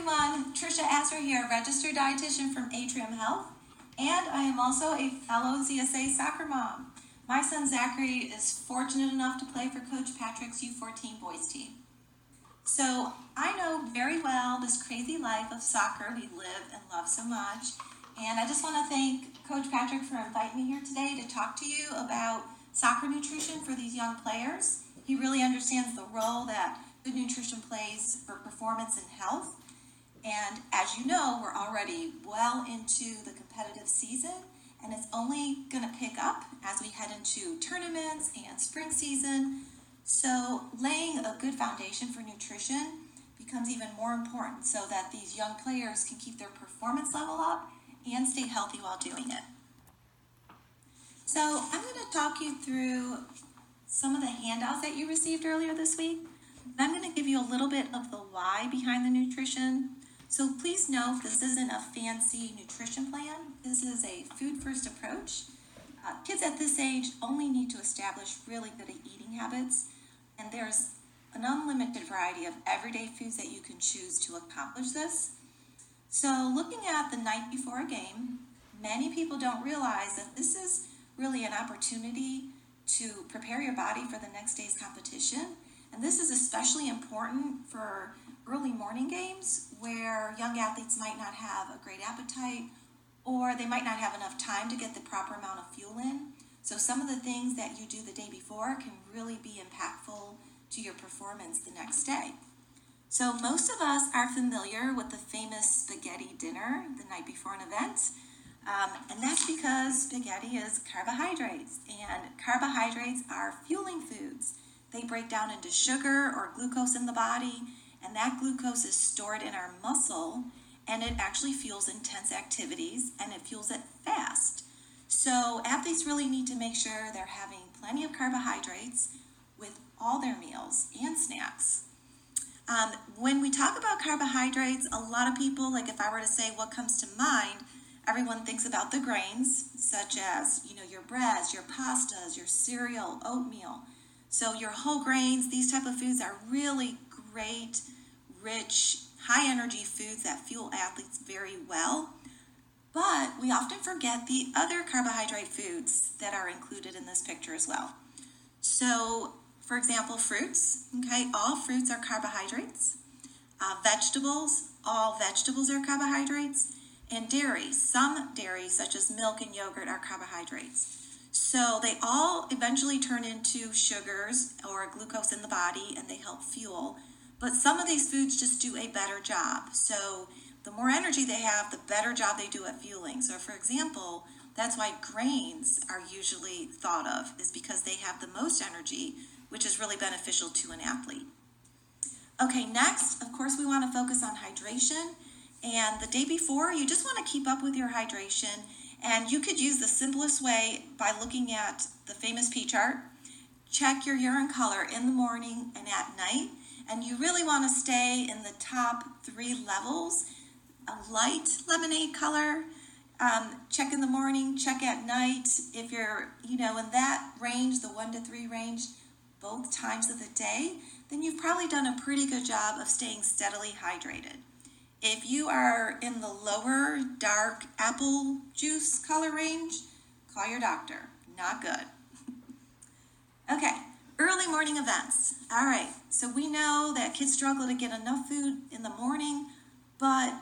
everyone, Trisha Asser here, registered dietitian from Atrium Health, and I am also a fellow ZSA soccer mom. My son Zachary is fortunate enough to play for Coach Patrick's U14 boys team. So I know very well this crazy life of soccer we live and love so much, and I just want to thank Coach Patrick for inviting me here today to talk to you about soccer nutrition for these young players. He really understands the role that good nutrition plays for performance and health. And as you know, we're already well into the competitive season, and it's only going to pick up as we head into tournaments and spring season. So laying a good foundation for nutrition becomes even more important so that these young players can keep their performance level up and stay healthy while doing it. So I'm going to talk you through some of the handouts that you received earlier this week. I'm going to give you a little bit of the why behind the nutrition. So please note this isn't a fancy nutrition plan. This is a food-first approach. Kids at this age only need to establish really good eating habits, and there's an unlimited variety of everyday foods that you can choose to accomplish this. So looking at the night before a game, many people don't realize that this is really an opportunity to prepare your body for the next day's competition. And this is especially important for early morning games where young athletes might not have a great appetite or they might not have enough time to get the proper amount of fuel in. So some of the things that you do the day before can really be impactful to your performance the next day. So most of us are familiar with the famous spaghetti dinner the night before an event. And that's because spaghetti is carbohydrates, and carbohydrates are fueling foods. They break down into sugar or glucose in the body, and that glucose is stored in our muscle, and it actually fuels intense activities, and it fuels it fast. So athletes really need to make sure they're having plenty of carbohydrates with all their meals and snacks. When we talk about carbohydrates, a lot of people, like if I were to say what comes to mind, everyone thinks about the grains, such as, your breads, your pastas, your cereal, oatmeal. So your whole grains, these type of foods are really great, rich, high energy foods that fuel athletes very well. But we often forget the other carbohydrate foods that are included in this picture as well. So, for example, fruits, okay, all fruits are carbohydrates. Vegetables, all vegetables are carbohydrates. And dairy, some dairy, such as milk and yogurt, are carbohydrates. So they all eventually turn into sugars or glucose in the body, and they help fuel. But some of these foods just do a better job. So the more energy they have, the better job they do at fueling. So for example, that's why grains are usually thought of, is because they have the most energy, which is really beneficial to an athlete. Okay, next, of course, we want to focus on hydration. And the day before, you just want to keep up with your hydration. And you could use the simplest way by looking at the famous P chart. Check your urine color in the morning and at night. And you really want to stay in the top 3 levels. A light lemonade color, check in the morning, check at night. If you're, in that range, the 1 to 3 range, both times of the day, then you've probably done a pretty good job of staying steadily hydrated. If you are in the lower dark apple juice color range, call your doctor. Not good. Okay, early morning events. All right, so we know that kids struggle to get enough food in the morning, but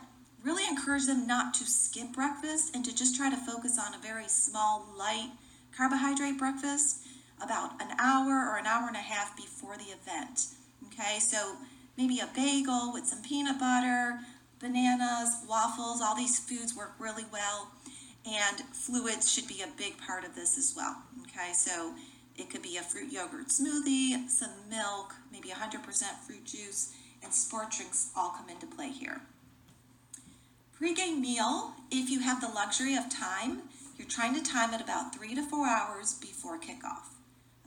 really encourage them not to skip breakfast and to just try to focus on a very small, light carbohydrate breakfast about an hour or an hour and a half before the event. Okay, so maybe a bagel with some peanut butter, bananas, waffles, all these foods work really well, and fluids should be a big part of this as well. Okay, so it could be a fruit yogurt smoothie, some milk, maybe 100% fruit juice, and sport drinks all come into play here. Pre-game meal, if you have the luxury of time, you're trying to time it about 3 to 4 hours before kickoff.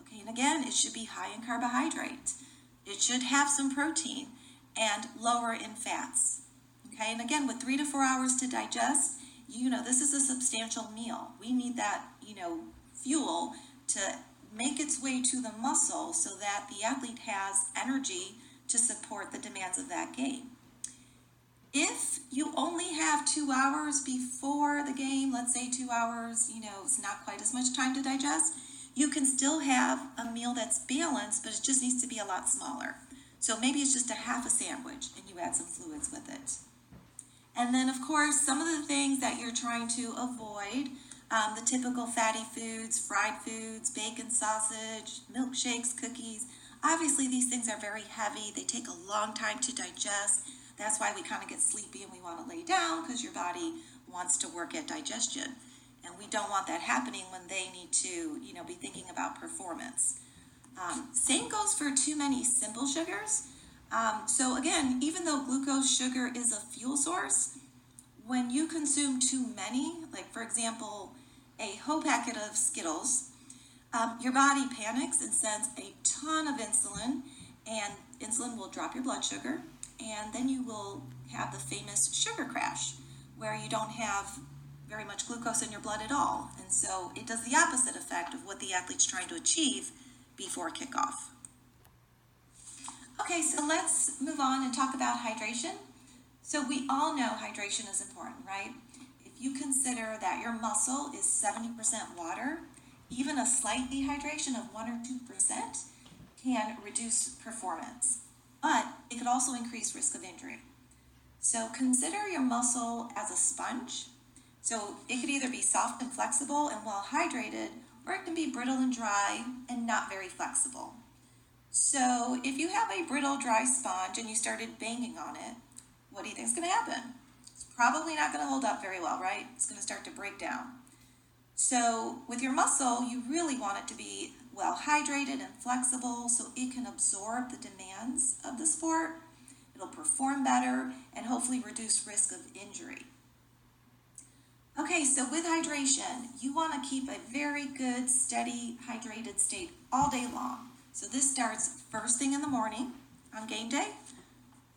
Okay, and again, it should be high in carbohydrate. It should have some protein and lower in fats. Okay, and again, with 3 to 4 hours to digest, this is a substantial meal. We need that, fuel to make its way to the muscle so that the athlete has energy to support the demands of that game. If you only have 2 hours before the game, let's say 2 hours, it's not quite as much time to digest, you can still have a meal that's balanced, but it just needs to be a lot smaller. So maybe it's just a half a sandwich and you add some fluids with it. And then, of course, some of the things that you're trying to avoid, the typical fatty foods, fried foods, bacon, sausage, milkshakes, cookies. Obviously, these things are very heavy. They take a long time to digest. That's why we kind of get sleepy and we want to lay down because your body wants to work at digestion. And we don't want that happening when they need to, be thinking about performance. Same goes for too many simple sugars. So again, even though glucose sugar is a fuel source, when you consume too many, like for example, a whole packet of Skittles, your body panics and sends a ton of insulin, and insulin will drop your blood sugar, and then you will have the famous sugar crash, where you don't have very much glucose in your blood at all. And so it does the opposite effect of what the athlete's trying to achieve before kickoff. Okay, so let's move on and talk about hydration. So we all know hydration is important, right? If you consider that your muscle is 70% water, even a slight dehydration of 1 or 2% can reduce performance, but it could also increase risk of injury. So consider your muscle as a sponge. So it could either be soft and flexible and well hydrated, or it can be brittle and dry and not very flexible. So if you have a brittle, dry sponge and you started banging on it, what do you think is going to happen? It's probably not going to hold up very well, right? It's going to start to break down. So with your muscle, you really want it to be well hydrated and flexible so it can absorb the demands of the sport. It'll perform better and hopefully reduce risk of injury. Okay, so with hydration, you want to keep a very good, steady, hydrated state all day long. So this starts first thing in the morning on game day,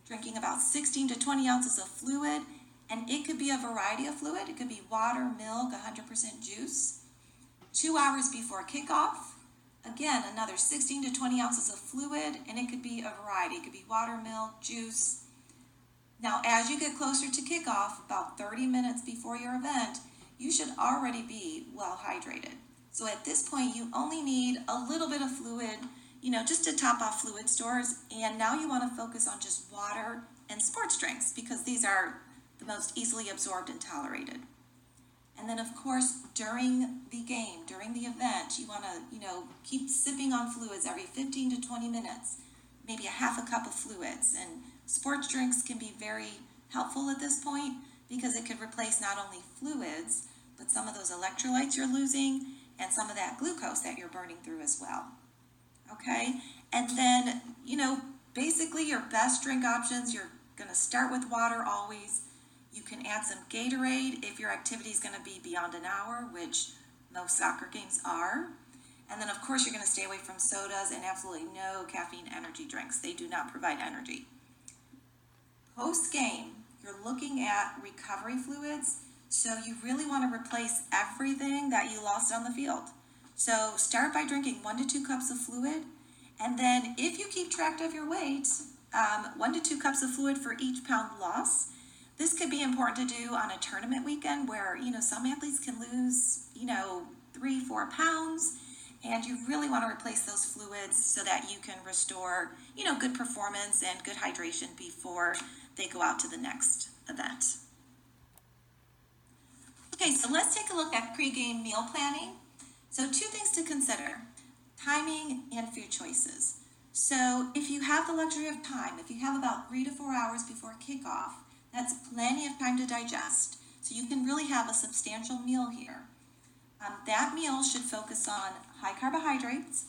drinking about 16 to 20 ounces of fluid, and it could be a variety of fluid. It could be water, milk, 100% juice. 2 hours before kickoff, again, another 16 to 20 ounces of fluid, and it could be a variety. It could be water, milk, juice. Now, as you get closer to kickoff, about 30 minutes before your event, you should already be well hydrated. So at this point, you only need a little bit of fluid, just to top off fluid stores. And now you want to focus on just water and sports drinks because these are the most easily absorbed and tolerated. And then, of course, during the game, during the event, you want to, keep sipping on fluids every 15 to 20 minutes, maybe a half a cup of fluids. And sports drinks can be very helpful at this point because it could replace not only fluids, but some of those electrolytes you're losing and some of that glucose that you're burning through as well. Okay? And then, basically your best drink options, you're going to start with water always. You can add some Gatorade if your activity is going to be beyond an hour, which most soccer games are. And then, of course, you're going to stay away from sodas and absolutely no caffeine energy drinks. They do not provide energy. Post-game, you're looking at recovery fluids, so you really want to replace everything that you lost on the field. So start by drinking 1 to 2 cups of fluid, and then if you keep track of your weight, 1 to 2 cups of fluid for each pound loss. This could be important to do on a tournament weekend where, some athletes can lose, 3-4 pounds, and you really want to replace those fluids so that you can restore, good performance and good hydration before they go out to the next event. Okay, so let's take a look at pregame meal planning. So 2 things to consider: timing and food choices. So if you have the luxury of time, if you have about 3 to 4 hours before kickoff, that's plenty of time to digest. So you can really have a substantial meal here. That meal should focus on high carbohydrates.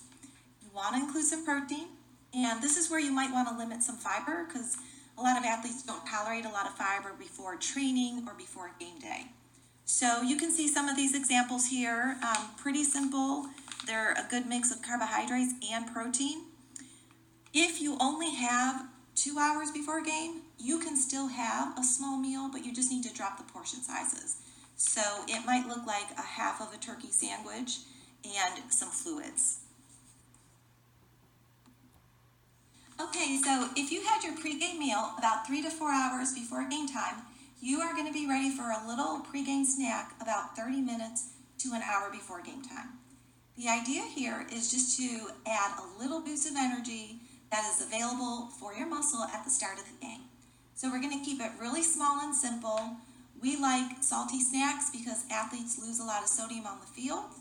You want to include some protein, and this is where you might want to limit some fiber because a lot of athletes don't tolerate a lot of fiber before training or before game day. So you can see some of these examples here, pretty simple. They're a good mix of carbohydrates and protein. If you only have 2 hours before a game, you can still have a small meal, but you just need to drop the portion sizes. So it might look like a half of a turkey sandwich and some fluids. Okay, Okay, so if you had your pregame meal about 3 to 4 hours before game time, you are going to be ready for a little pregame snack about 30 minutes to an hour before game time. The idea here is just to add a little boost of energy that is available for your muscle at the start of the game. So we're going to keep it really small and simple. We like salty snacks because athletes lose a lot of sodium on the field.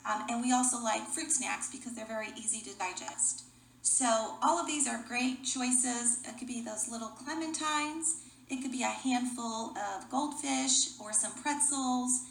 And we also like fruit snacks because they're very easy to digest. So all of these are great choices. It could be those little clementines. It could be a handful of goldfish or some pretzels.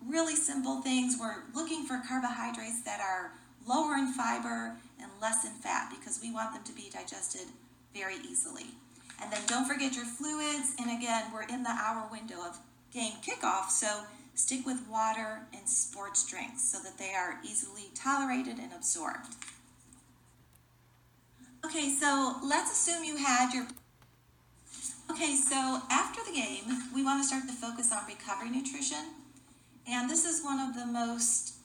Really simple things. We're looking for carbohydrates that are lower in fiber and less in fat because we want them to be digested very easily. And then don't forget your fluids. And again, we're in the hour window of game kickoff, so stick with water and sports drinks so that they are easily tolerated and absorbed. Okay, so let's assume you had your... Okay, so after the game, we want to start to focus on recovery nutrition. And this is one of the most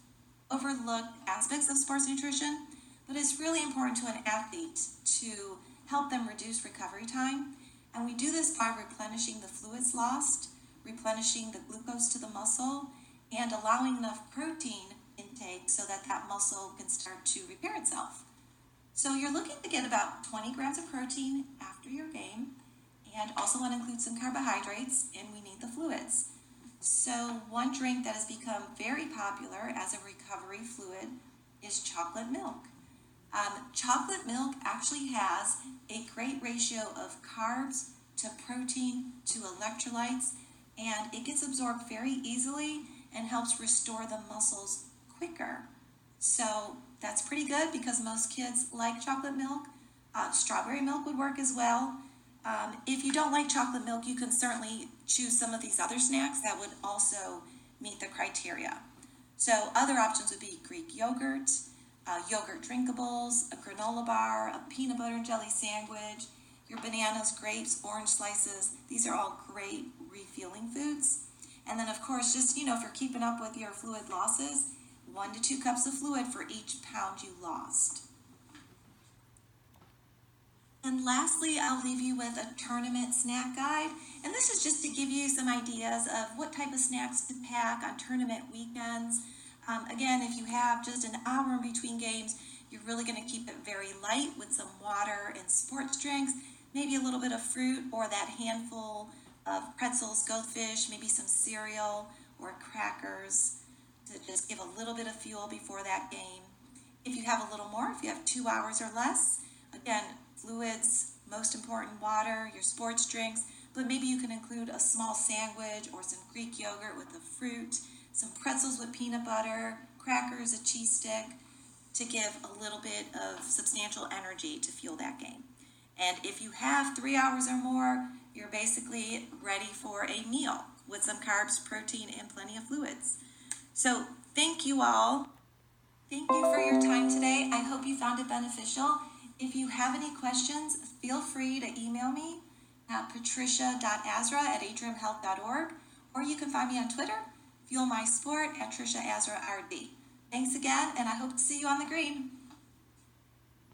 overlooked aspects of sports nutrition, but it's really important to an athlete to help them reduce recovery time. And we do this by replenishing the fluids lost, replenishing the glucose to the muscle, and allowing enough protein intake so that that muscle can start to repair itself. So you're looking to get about 20 grams of protein after your game, and also want to include some carbohydrates, and we need the fluids. So one drink that has become very popular as a recovery fluid is chocolate milk. Chocolate milk actually has a great ratio of carbs to protein to electrolytes, and it gets absorbed very easily and helps restore the muscles quicker. So that's pretty good because most kids like chocolate milk. Strawberry milk would work as well. If you don't like chocolate milk, you can certainly choose some of these other snacks that would also meet the criteria. So other options would be Greek yogurt, yogurt drinkables, a granola bar, a peanut butter and jelly sandwich, your bananas, grapes, orange slices. These are all great refueling foods. And then of course, just, if you're keeping up with your fluid losses, 1 to 2 cups of fluid for each pound you lost. And lastly, I'll leave you with a tournament snack guide. And this is just to give you some ideas of what type of snacks to pack on tournament weekends. Again, if you have just an hour in between games, you're really going to keep it very light with some water and sports drinks, maybe a little bit of fruit or that handful of pretzels, goldfish, maybe some cereal or crackers to just give a little bit of fuel before that game. If you have a little more, if you have 2 hours or less, again, fluids, most important, water, your sports drinks, but maybe you can include a small sandwich or some Greek yogurt with the fruit, some pretzels with peanut butter, crackers, a cheese stick, to give a little bit of substantial energy to fuel that game. And if you have 3 hours or more, you're basically ready for a meal with some carbs, protein, and plenty of fluids. So thank you all. Thank you for your time today. I hope you found it beneficial. If you have any questions, feel free to email me at patricia.azra@atriumhealth.org, or you can find me on Twitter, Fuel My Sport, at Trisha Azra RD. Thanks again, and I hope to see you on the green.